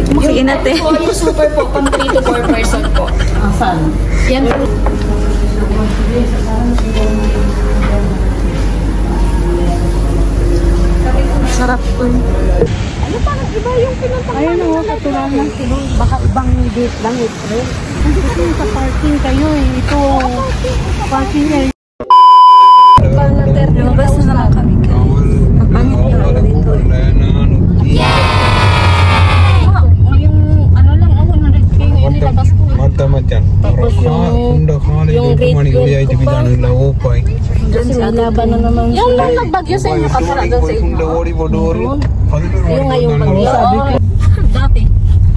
Sige natin. Yung super po, pang 3 to 4 person po. Saan? Yan po. Sarap po. Ano parang iba yung pinunta? Ayun o, katulad lang sila. Baka ibang date lang ito. Kasi sa parking kayo eh. Ito, parking area. Lumabas na naman kami guys. Mapangit na ako dito. Yung ano lang, 100k ngayon nilabas ko. Tapos yung grade 12 ko pa. Kasi laban na naman Yung nagbagyo sa inyo, kapara doon sa inyo. yung ngayong bagyo. Dati.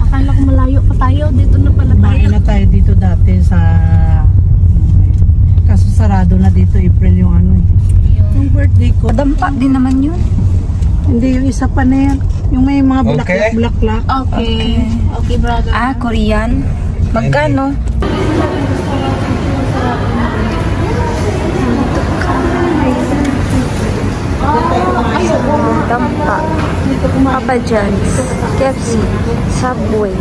Akala ko malayo pa tayo. Dito na pala tayo. Bahay na tayo dito dati sa... Kaso sarado na dito, April yung ano eh. Yung birthday ko. Dampa din naman yun. Hindi, yung isa pa na yan. Yung may mga bulaklak-bulaklak. Okay. Okay, brother. Ah, Korean. Magkano? Dampa. Papa John's. KFC. Subway.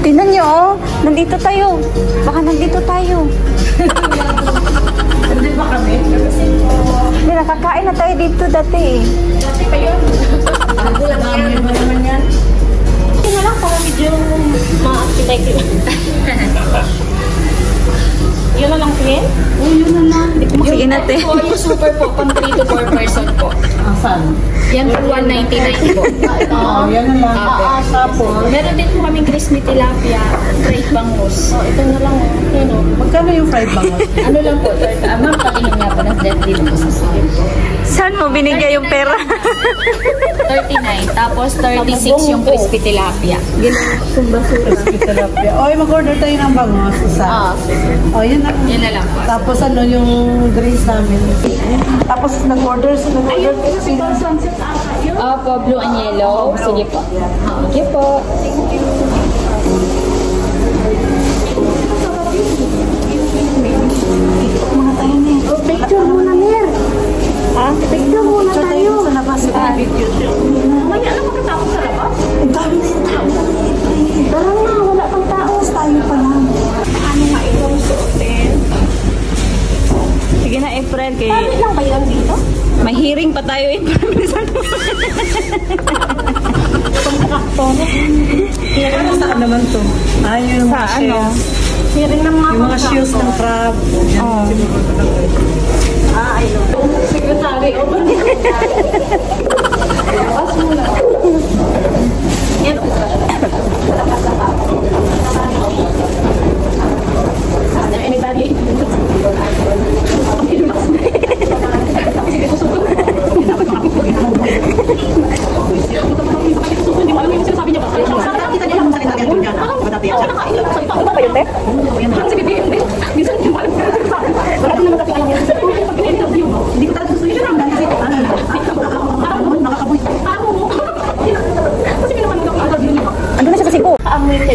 Tingnan nyo, oh. Nandito tayo. Baka nandito tayo. Hindi ba kami? Hindi, nakakain na tayo dito dati eh. Dati pa yun. Bago lang yan. Ano naman yan? Ito na lang para medyo ma-appetite yun. Yun na lang, Queen? Oh, yun na lang. Sige natin. Yung super po, pang 3 to 4 person po. Saan? Yan po, 199 po. Oo, yan na lang. Tapos, meron din po kaming crispy tilapia, fried bangus. Ito na lang, yun o. Magkano yung fried bangus? Ano lang po, ma'am, patingin nga po ng flat din po sa side. Saan mo binigay yung pera? 39, tapos 36 yung crispy tilapia. Crispy tilapia. Oy, mag-order tayo ng bangus. Isa. Oh, yun na. Yan na lang po. Tapos ano yung drinks namin. Tapos nag-order sila. Opo, blue and yellow. Sige po. Sige po. Picture muna, Mir. Picture muna tayo. Sa labas. Mamaya na pagkatapos sa labas? Ang dami na yung tao. Tara na, wala pang tao. Tayo pa lang. Ano nga itong suotin? Sige na, April. Kay... Bakit lang ba yun dito? May hearing pa tayo, April. Ano saan naman to? Yung Sa mga ano? shoes. Hearing ng mga Yung mga shoes ng crab. Oh. I know. Secretary. O ba niya? Labas muna. Yan. Anybody?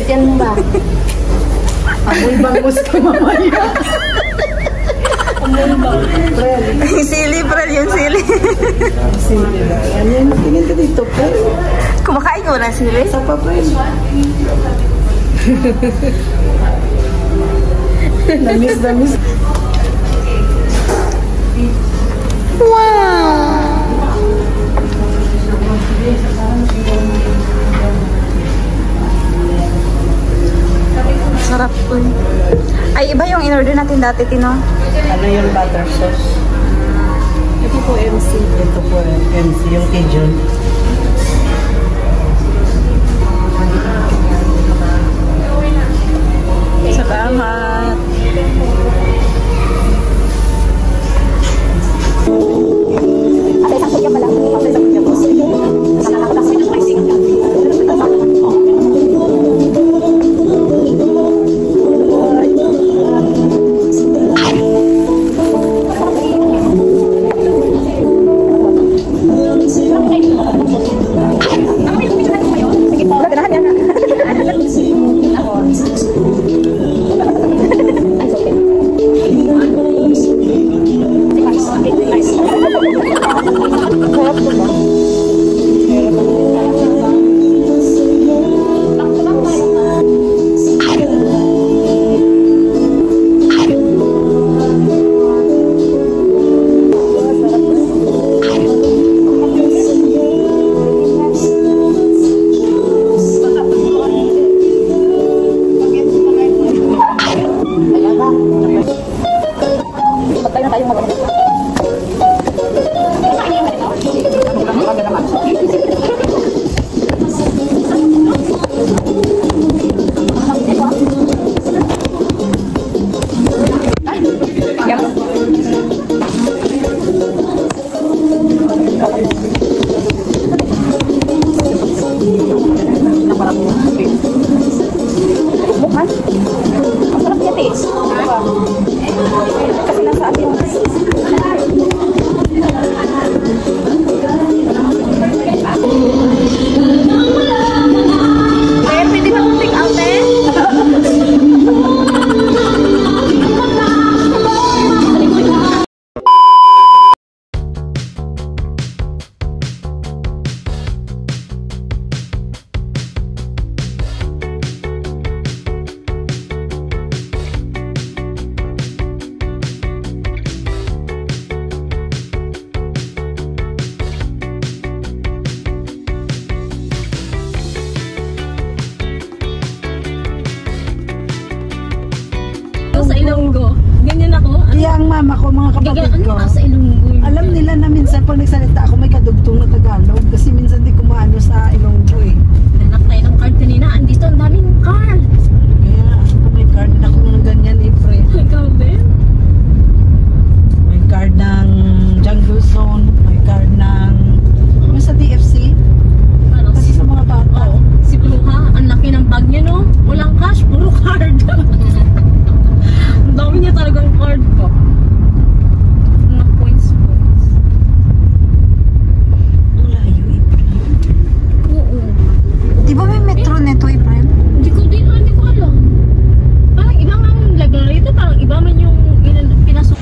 Yan ba? Amoy bangus ka mamaya. Amoy ba? Yung sili, April. Yung sili. Sili na. Yan, tingin ka dito, Fred. Kumakain ko na sili. Sa pa, Fred. Damis. Wow! Sarap po. Ay, iba yung in-order natin dati, Tino. Ano yung butter sauce? Ito po MC. Ito po MC, yung Cajun. Salamat. Ate, isang kutya pala. Ate, isang kutya po. naman. Masarap niya taste. Kasi nasa atin. Kaya pwede ba kong take out eh? Sa Ilonggo. Ganyan ako. Kaya ang mama ko, mga kapatid Ano ko, ka sa Ilonggo? alam nila na minsan pag nagsalita ako may kadugtong na Tagalog kasi minsan di kumaano sa Ilonggo eh. Nanak tayo ng card kanina. Andito ang daming card. Kaya ako may card na ako ng ganyan eh, pre. Ikaw, Ben? May card ng Jungle Zone, may card ng yung sa DFC, Parang kasi sa mga bata. Oo. Si Pluha, ang laki ng bag niya, no? Walang cash, puro card. Ang dami niya talagang card ko. Mga points. Ang layo eh, pre. Oo. Di ba may metro nito, Efren? Hindi ko alam. Parang iba nga ang lagay rito. Parang iba man yung pinasok.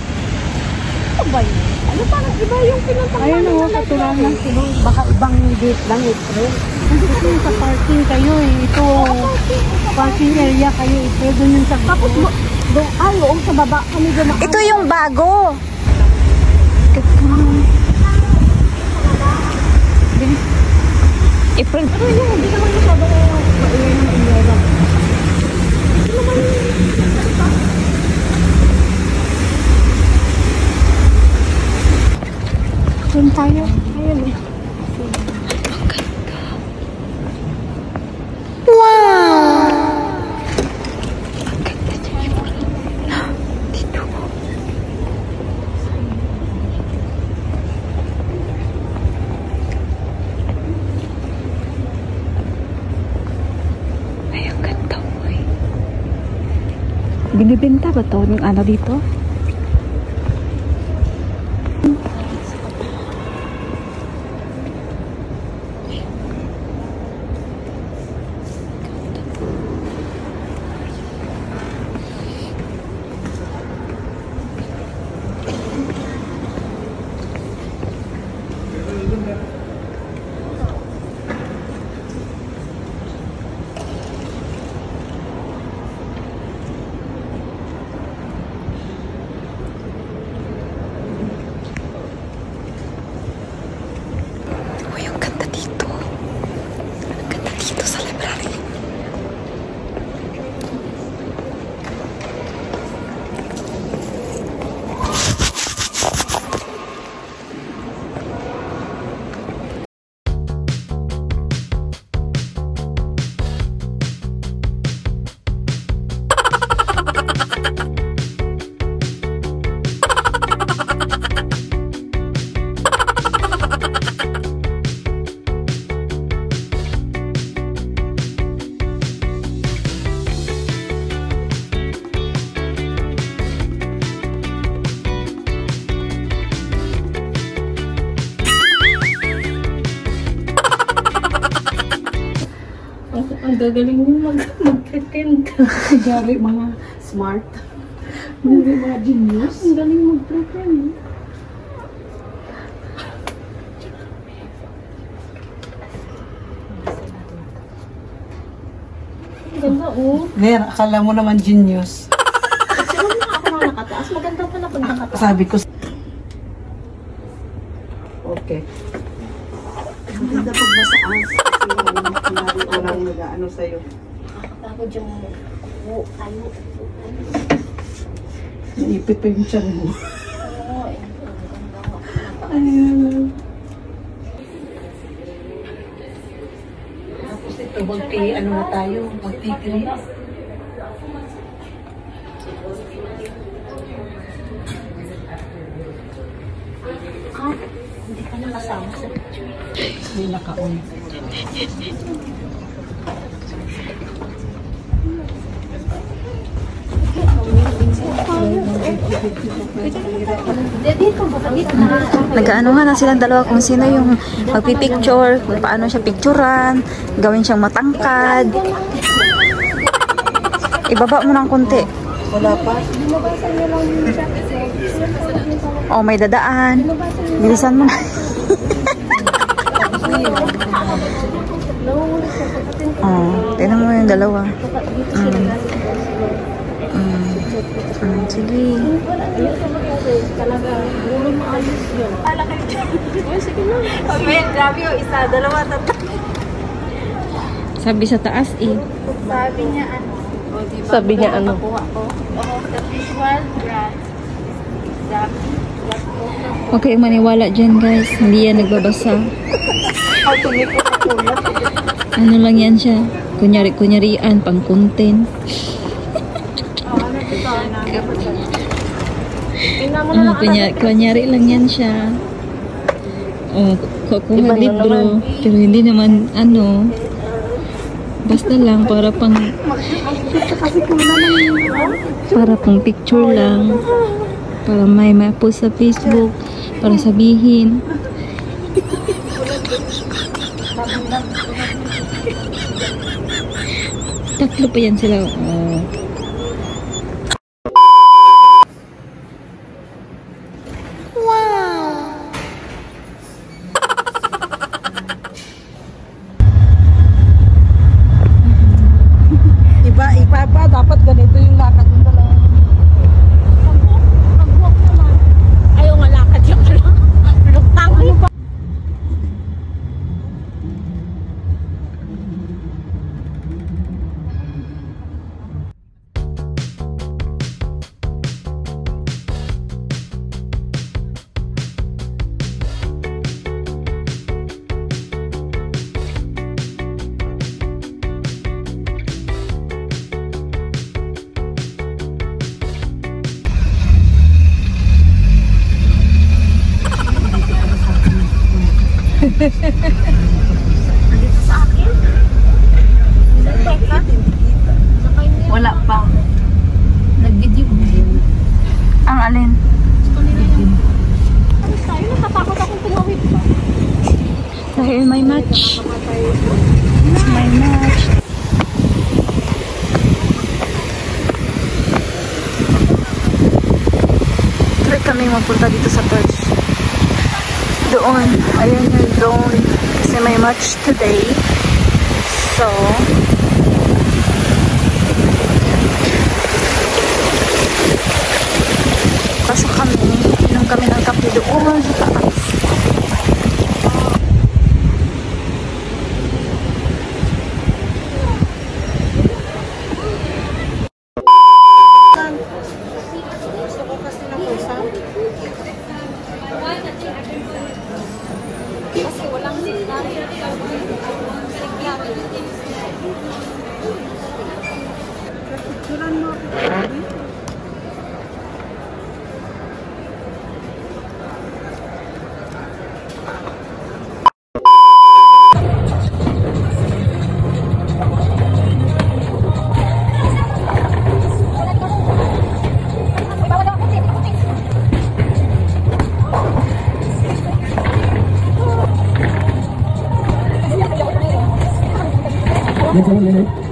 Ano ba yun? Ano parang iba yung pinunta? Ayun o, katulad ng Cebu, baka ibang gate lang eh, pre. Kasi sa parking kayo eh, ito, parking area kayo eh, pre, doon yung sa Tapos, loob sa baba kami dumaan. Ito yung bago. Efren. Pero yun, hindi naman masyadong mauwi ng umera. Doon tayo. Ayun eh. Binibenta ba to yung ano dito? Uy, ang ganda dito. Ang ganda dito sa library. Ang gagaling mo mag-pretend. Gari, mga smart. Hindi mga genius. Ang galing mag-pretend. Ang ganda, oh. Ver, akala mo naman genius. Siguro na ako na nakataas. Maganda pala pag nakataas. Sabi ko, okay. Ang ganda pag nasa as. Walang nag-ano sa'yo. Nakakapagod yung ayo. Naipit pa yung tiyan mo. Oo, eh. Ang ganda nga. Ayun. Tapos ito, ano na tayo, magtitiri. Hindi ka na kasama sa picture. May naka-on. Nag-aanuhan na silang dalawa kung sino yung magpipicture, kung paano siya picturean, gawin siyang matangkad. Ibaba mo ng konti. Wala pa. Oh, may dadaan. Bilisan mo na. Oh, tingnan mo yung dalawa. Sige. Grabe yung isa, dalawa, tatlo. Sabi sa taas eh. Sabi niya ano? Sabi niya ano? The visual brand is exactly what Huwag kayong maniwala dyan guys. Hindi yan nagbabasa. Ano lang yan siya. Kunyari-kunyarian, pang content. Kunyari lang yan siya. Oh, kukuha libro. Pero hindi naman, ano, basta lang, para pang picture lang. Para may post sa Facebook. Para sabihin. Tatlo pa yan sila. Oh. Iba pa, dapat ganito yung lakad ng dalawa. Pag-walk naman. Ayaw nga lakad yung lutang. Ano ba? Wala pa. Ang alin? Tayo, natatakot akong tumawid pa. Dahil may match. May match. Try kami magpunta dito sa church. Doon. Ayan yung doon. Kasi may match today. So, pasok kami. Inom kami ng kape doon sa taas. Yes,